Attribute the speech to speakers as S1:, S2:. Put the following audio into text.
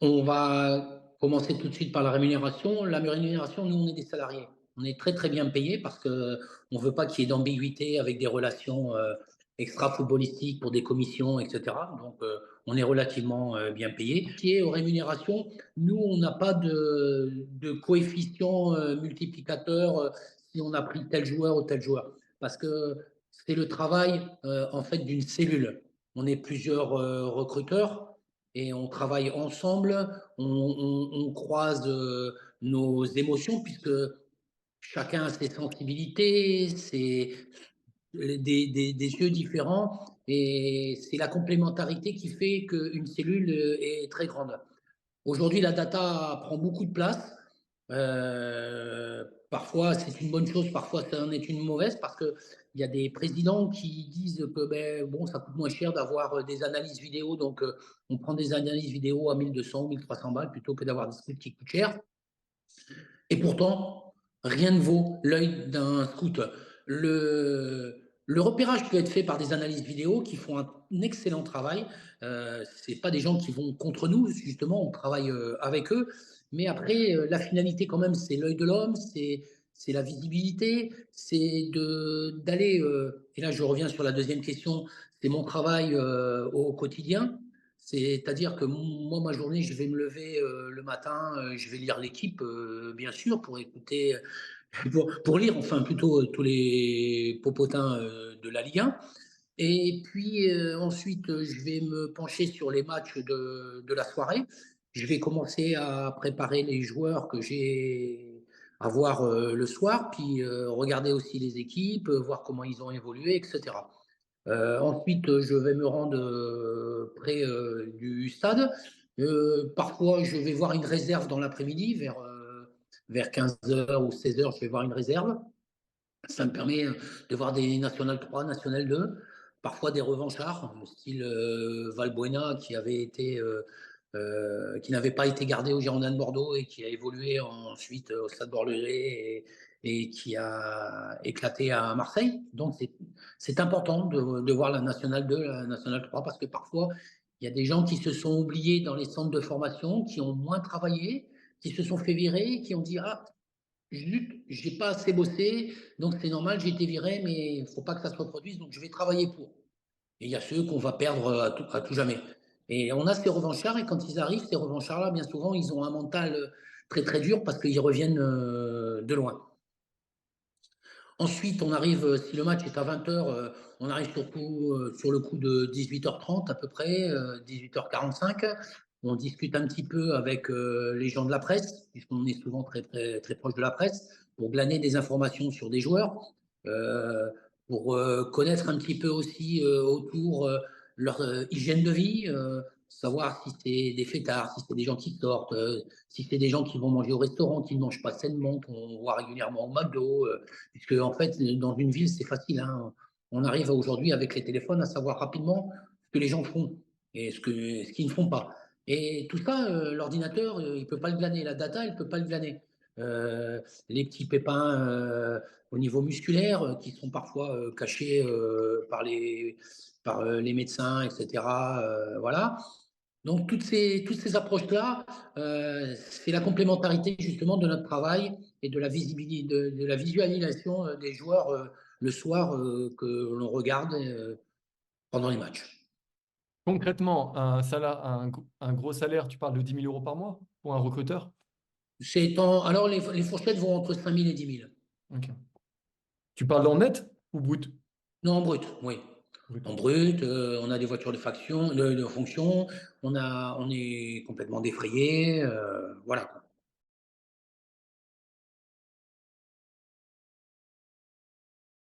S1: On va commencer tout de suite par la rémunération. La rémunération, nous, on est des salariés. On est très, très bien payés parce qu'on ne veut pas qu'il y ait d'ambiguïté avec des relations extra-footballistiques pour des commissions, etc. Donc, on est relativement bien payés. Qui est aux rémunérations, nous, on n'a pas de coefficient multiplicateur si on a pris tel joueur ou tel joueur. Parce que c'est le travail, en fait, d'une cellule. On est plusieurs recruteurs et on travaille ensemble, on croise nos émotions puisque chacun a ses sensibilités, des yeux différents et c'est la complémentarité qui fait qu'une cellule est très grande. Aujourd'hui, la data prend beaucoup de place. Parfois, c'est une bonne chose, parfois, ça en est une mauvaise parce qu'il y a des présidents qui disent que ben, bon, ça coûte moins cher d'avoir des analyses vidéo, donc on prend des analyses vidéo à 1200, 1300 balles plutôt que d'avoir des scouts qui coûtent cher. Et pourtant, rien ne vaut l'œil d'un scout. Le repérage peut être fait par des analyses vidéo qui font un excellent travail. Ce pas des gens qui vont contre nous, justement, on travaille avec eux. Mais après, la finalité, quand même, c'est l'œil de l'homme, c'est la visibilité, c'est d'aller. Et là, je reviens sur la deuxième question, c'est mon travail au quotidien. C'est-à-dire que moi, ma journée, je vais me lever le matin, je vais lire l'équipe, bien sûr, pour écouter, pour lire, enfin, plutôt tous les popotins de la Ligue 1. Et puis ensuite, je vais me pencher sur les matchs de la soirée. Je vais commencer à préparer les joueurs que j'ai à voir le soir, puis regarder aussi les équipes, voir comment ils ont évolué, etc. Ensuite, je vais me rendre près du stade. Parfois, je vais voir une réserve dans l'après-midi, vers 15 h ou 16 h, je vais voir une réserve. Ça me permet de voir des National 3, National 2, parfois des revanchards, style Valbuena, qui n'avait pas été gardé au Girondin de Bordeaux et qui a évolué ensuite au Stade Bordelais et qui a éclaté à Marseille. Donc c'est important de voir la Nationale 2, la Nationale 3, parce que parfois il y a des gens qui se sont oubliés dans les centres de formation, qui ont moins travaillé, qui se sont fait virer, qui ont dit ah, zut, j'ai pas assez bossé, donc c'est normal, j'ai été viré, mais il ne faut pas que ça se reproduise, donc je vais travailler pour. Et il y a ceux qu'on va perdre à tout jamais. Et on a ces revanchards, et quand ils arrivent, ces revanchards-là, bien souvent, ils ont un mental très très dur parce qu'ils reviennent de loin. Ensuite, on arrive, si le match est à 20 h, on arrive surtout sur le coup de 18 h 30 à peu près, 18 h 45. On discute un petit peu avec les gens de la presse, puisqu'on est souvent très, très, très proche de la presse, pour glaner des informations sur des joueurs, euh, pour connaître un petit peu aussi autour leur hygiène de vie, savoir si c'est des fêtards, si c'est des gens qui sortent, si c'est des gens qui vont manger au restaurant, qui ne mangent pas sainement, qu'on voit régulièrement au McDo. Puisque, en fait, dans une ville, c'est facile, hein. On arrive aujourd'hui avec les téléphones à savoir rapidement ce que les gens font et ce qu'ils ne font pas. Et tout ça, l'ordinateur, il ne peut pas le glaner. La data, elle ne peut pas le glaner. Les petits pépins au niveau musculaire qui sont parfois cachés par les médecins, etc. Voilà. Donc, toutes ces approches-là, c'est la complémentarité justement de notre travail et de la visibilité, de la visualisation des joueurs le soir que l'on regarde pendant les matchs.
S2: Concrètement, un gros salaire, tu parles de 10 000 € par mois pour un recruteur?
S1: Alors, les fourchettes vont entre 5 000 et 10 000.
S2: Ok. Tu parles en net ou brut?
S1: Non, en brut, oui.
S2: Brut.
S1: En brut, on a des voitures de fonction, on est complètement défrayé, voilà.